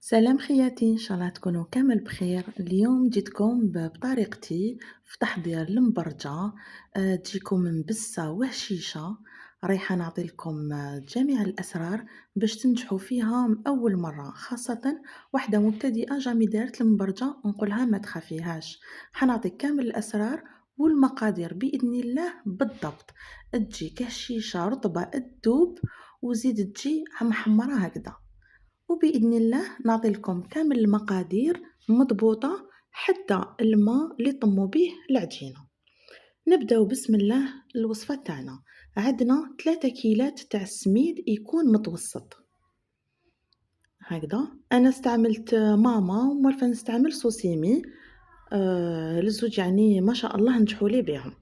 سلام خياتي، إن شاء الله تكونوا كامل بخير. اليوم جيتكم بطريقتي في تحضير المبرجة. تجيكم مبسة وهشيشة. رايحة نعطي لكم جميع الأسرار باش تنجحوا فيها من أول مرة، خاصة واحدة مبتدئة جامي دارت المبرجة نقولها ما تخافيهاش. حنعطيك كامل الأسرار والمقادير بإذن الله بالضبط. تجي كهشيشة رطبة تذوب، وزيد تجي محمرة هكذا. وبإذن الله نعطي لكم كامل المقادير مضبوطة حتى الماء اللي طموا به العجينة. نبداو بسم الله. الوصفة تاعنا عندنا 3 كيلات تاع السميد يكون متوسط هكذا. انا استعملت ماما ومرفا نستعمل سوسيمي. للزوج يعني ما شاء الله نجحوا لي بهم.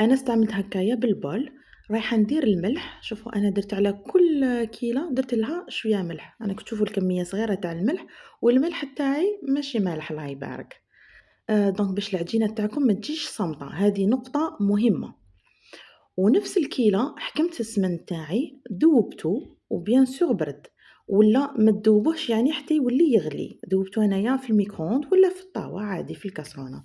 أنا استعملت هكايا بالبول. رايحة ندير الملح. شوفوا أنا درت على كل كيلة درت لها شوية ملح. أنا كتشوفوا الكمية صغيرة تاع الملح، والملح تاعي ماشي مالح الله يبارك. دونك باش العجينة تاعكم ما تجيش صامتة، هذه نقطة مهمة. ونفس الكيلة حكمت السمن تاعي ذوبتو وبيان سور برد، ولا ما تذوبوش يعني حتى يولي يغلي. ذوبتو انايا في الميكرووند ولا في الطاوة عادي في الكاسرونة.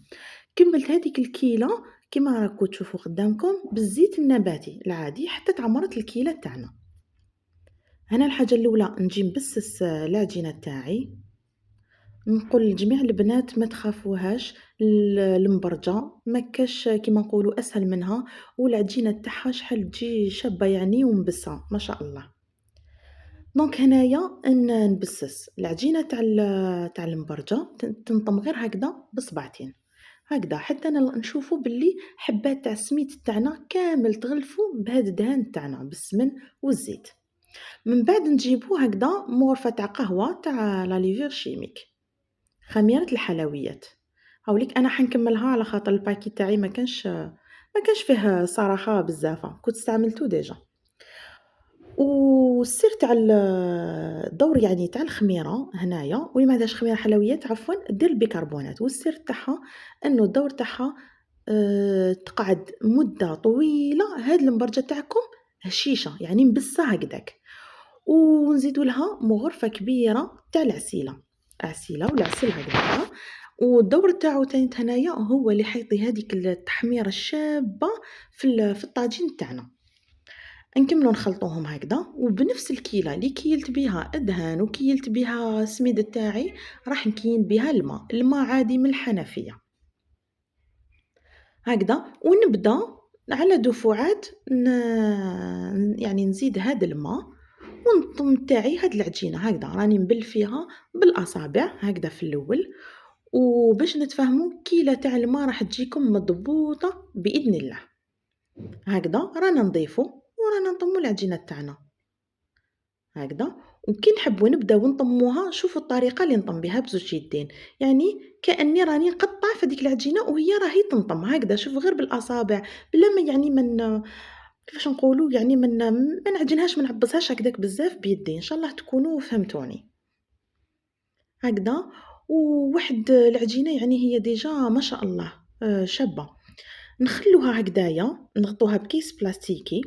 كملت هذيك الكيلة كيما راكم تشوفوا قدامكم بالزيت النباتي العادي حتى تعمرت الكيلة تاعنا. هنا الحاجة الأولى نجي نبسس العجينة تاعي. نقول لجميع البنات ما تخافوهاش، المبرجة ما كاش كيما نقولوا أسهل منها، والعجينة تاعها شحال تجي شابة يعني ومبسة ما شاء الله. دونك هنايا نبسس العجينة تاع المبرجة تنطم غير هكذا بصبعتين هكذا حتى نشوفوا باللي حبات تاع السميد تاعنا كامل تغلفوا بهذا الدهان تاعنا بالسمن والزيت. من بعد نجيبو هكذا مغرفة تاع قهوة تاع لا ليفير شيميك، خميرة الحلويات. هاوليك انا حنكملها على خاطر الباكي تاعي ما كانش فيه صراحة بزاف، كنت استعملته ديجا. والسر تاع الدور يعني تاع الخميرة هنايا، واللي ما عندهاش خميرة حلويات عفوا دير البيكربونات. والسر تاعها انه الدور تاعها تقعد مدة طويلة. هاد المبرجة تاعكم هشيشة يعني مبسة هكداك. ونزيدوا لها مغرفة كبيرة تاع العسيلة، عسيلة ولا عسل هكذا. والدور تاعو تاني هنايا هو اللي حيعطي هذيك التحميرة الشابة في الطاجين تاعنا. نكملو نخلطوهم هكذا، وبنفس الكيلة اللي كيلت بيها الدهان وكيلت بيها السميد تاعي راح نكين بها الماء عادي من الحنفية هكذا. ونبدا على دفعات يعني نزيد هذا الماء ونطم تاعي هاد العجينة هكذا راني نبل فيها بالأصابع هكذا في الأول. وباش نتفاهموا كيلة تاع الماء راح تجيكم مضبوطة بإذن الله. هكذا رانا نضيفو ورانا نطمو العجينة تاعنا هكذا. وكي نحبوا نبداو نطموها شوفوا الطريقة اللي نطم بها بزوج يدين، يعني كأني راني نقطع في ديك العجينة وهي راهي تنطم هكذا. شوف غير بالأصابع بلا ما يعني من كيفاش نقولوا يعني ما نعجنهاش ما نعبسهاش هكذاك بزاف بيدي. ان شاء الله تكونوا فهمتوني هكذا. وواحد العجينة يعني هي ديجا ما شاء الله شابة. نخلوها هكذايا نغطوها بكيس بلاستيكي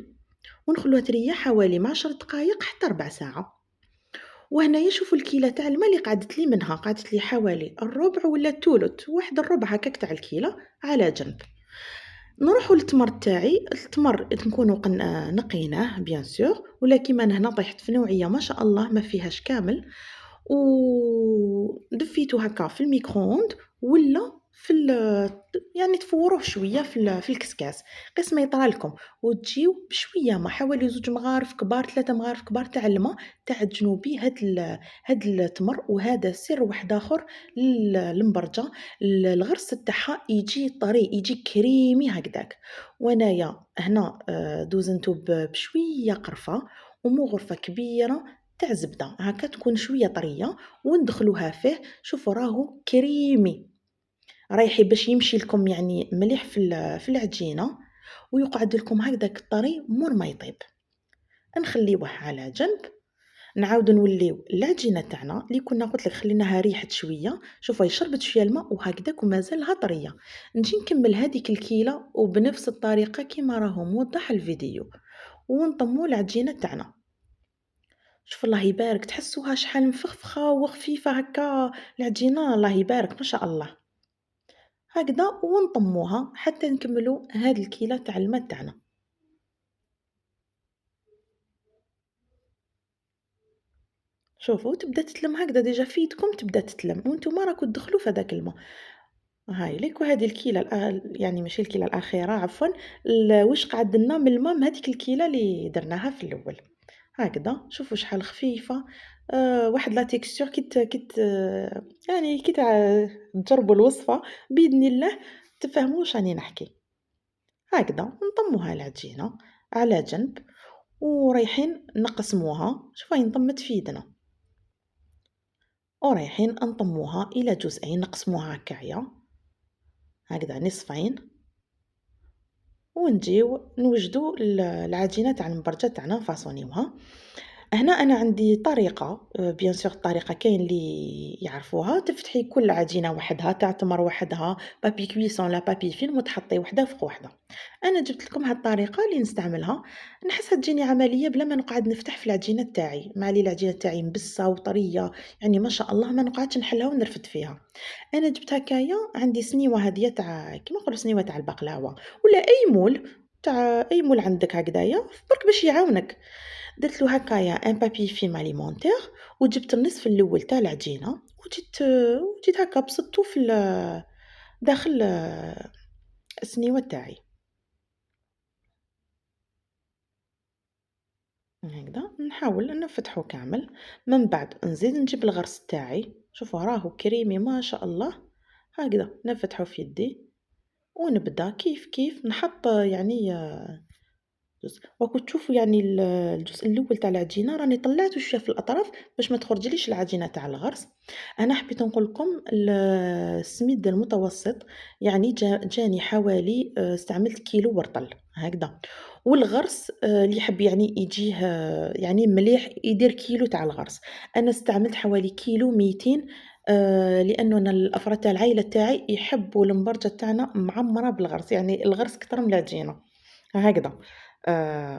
ونخلوها تريح حوالي من 10 دقائق حتى ربع ساعة. وهنايا شوفوا الكيلة تاع الماء اللي قعدت لي منها قعدت لي حوالي الربع ولا الثلث واحد الربع هكاك تاع الكيلة على جنب. نروحوا للتمر تاعي. التمر نكونوا نقيناه بيان سور، ولكن انا هنا طيحت في نوعيه ما شاء الله ما فيهاش كامل. ودفيته هكا في الميكرووند ولا يعني تفوروه شويه في الكسكاس قيس ما يطرى لكم. وتجيو بشويه ما حوالي 2 مغارف كبار 3 مغارف كبار تاع الماء تعجنوا بيه هاد التمر. وهذا سر واحد اخر للمبرجه، الغرس تاعها يجي طري يجي كريمي هكذاك. وانايا هنا دوزنتو بشويه قرفه ومغرفه كبيره تاع زبدة هاكا تكون شوية طرية وندخلوها فيه. شوفوا راهو كريمي رايحي باش يمشي لكم يعني مليح في العجينة ويقعد لكم هكذاك الطري مور ما يطيب. نخليوه على جنب. نعاودو نوليو العجينة تاعنا اللي كنا قلت لك خليناها ريحت شوية. شوفوا هي شربت شوية الماء وهكذاك ومازالها طرية. نجي نكمل هذيك الكيلة وبنفس الطريقة كما راهو موضح الفيديو ونطمو العجينة تاعنا. شوف الله يبارك تحسوها شحال مفخفخة وخفيفة هكا العجينة الله يبارك ما شاء الله. هكذا ونطمّوها حتى نكمّلوا هاد الكيلة تاع الما تاعنا. شوفوا تبدا تتلم هكذا ديجا في يدكم تبدا تتلم وانتم راكم تدخلوا في هذاك الماء. هاي ليك وهذه الكيلة يعني ماشي الكيلة الأخيرة عفوا واش قعد لنا من الماء من هذيك الكيلة اللي درناها في الأول. هكذا شوفوا شحال خفيفة. واحد لا تيكستور يعني تجربوا الوصفة بإذن الله تفهموا واش راني نحكي. هكذا نطمّوها العجينة على جنب ورايحين نقسموها، شوف هي انطمّت في يدنا، ورايحين نطمّوها إلى جزئين نقسموها هكايا، هكذا نصفين، ونجيو نوجدو العجينة تاع المبرجل تاعنا نفاصونيوها. هنا أنا عندي طريقة bien sûr الطريقة كاين اللي يعرفوها، تفتحي كل عجينة وحدها، تاع تمر وحدها، بابي كويسون لا بابي فيلم وتحطي وحدة فوق وحدة. أنا جبت لكم هاد الطريقة اللي نستعملها، نحسها تجيني عملية بلا ما نقعد نفتح في العجينة تاعي، مع لي العجينة تاعي مبسة وطرية، يعني ما شاء الله ما نقعدش نحلها ونرفد فيها. أنا جبت هكايا عندي سنيوة هادية تاع كيما نقولوا سنيوة تاع البقلاوة، ولا أي مول تاع أي مول عندك هكدايا برك باش يعاونك. درت له هكايا ان بابي فيلم أليمونتير وجبت النصف الأول تاع العجينة وجيت هكا بسطته في داخل السنيوة تاعي. هكذا نحاول نفتحه كامل، من بعد نزيد نجيب الغرس تاعي، شوفوا راهو كريمي ما شاء الله. هكذا نفتحه في يدي ونبدا كيف كيف نحط يعني راكم تشوفوا يعني الجزء الأول تاع العجينة راني طلّعته شوية في الأطراف باش ما تخرجليش العجينة تاع الغرس. أنا حبيت نقول لكم السميد المتوسط يعني جاني حوالي استعملت كيلو ورطل هكذا، والغرس اللي يحب يعني يجيه يعني مليح يدير كيلو تاع الغرس. أنا استعملت حوالي كيلو 200 لأنه أنا الأفراد تاع العايلة تاعي يحبوا المبرجة تاعنا معمرة بالغرس، يعني الغرس كتر من العجينة، هكذا.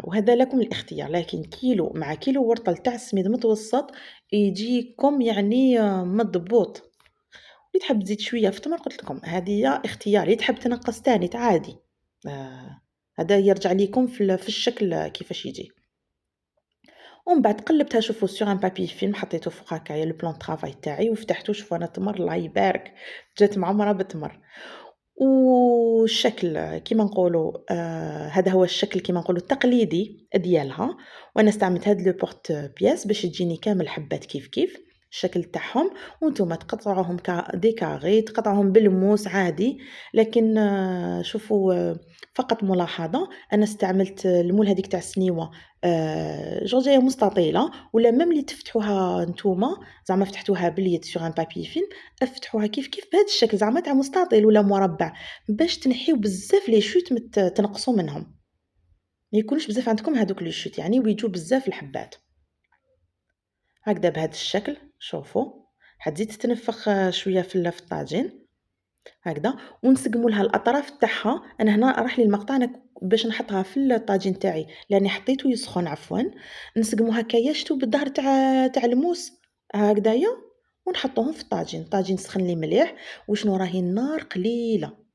وهذا لكم الاختيار، لكن كيلو مع كيلو ورطل تاع السميد متوسط يجيكم يعني مضبوط. اللي تحب تزيد شوية في التمر قلت لكم هذه اختيار، اللي تحب تنقّص تاني عادي. هذا يرجع ليكم في الشكل كيفاش يجي. ومن بعد قلّبتها شوفوا sur un papier film حطيته فوق هكايا le plan de travail تاعي وفتحته شوفوا أنا تمر الله يبارك جات معمرة بالتمر. والشكل كيما نقولوا هذا هو الشكل كيما نقولوا التقليدي ديالها، وأنا استعملت هاد لو بورت بياس باش تجيني كامل حبات كيف كيف الشكل تاعهم، وانتم تقطعوهم دي كاري تقطعوهم بالموس عادي. لكن شوفوا فقط ملاحظة أنا استعملت المول هذيك تاع السنيوة جونغ جاية مستطيلة، ولا ميم اللي تفتحوها نتوما زعما فتحتوها باليد sur un papier film افتحوها كيف كيف بهذا الشكل زعما تاع مستطيل ولا مربع باش تنحيو بزاف لي شوت تنقصوا منهم، ما يكونوش بزاف عندكم هادوك لي شوت يعني ويجوا بزاف الحبات. هكذا بهذا الشكل شوفوا حتزيد تتنفخ شويه في الطاجين هكذا، ونسقموا لها الأطراف تاعها. أنا هنا راح لي المقطع أنا باش نحطها في الطاجين تاعي لأني حطيته يسخن عفوا، نسقمو هكايا شتو بالظهر تاع الموس هكذايا ونحطوهم في الطاجين. الطاجين سخن لي مليح وشنو راهي النار قليلة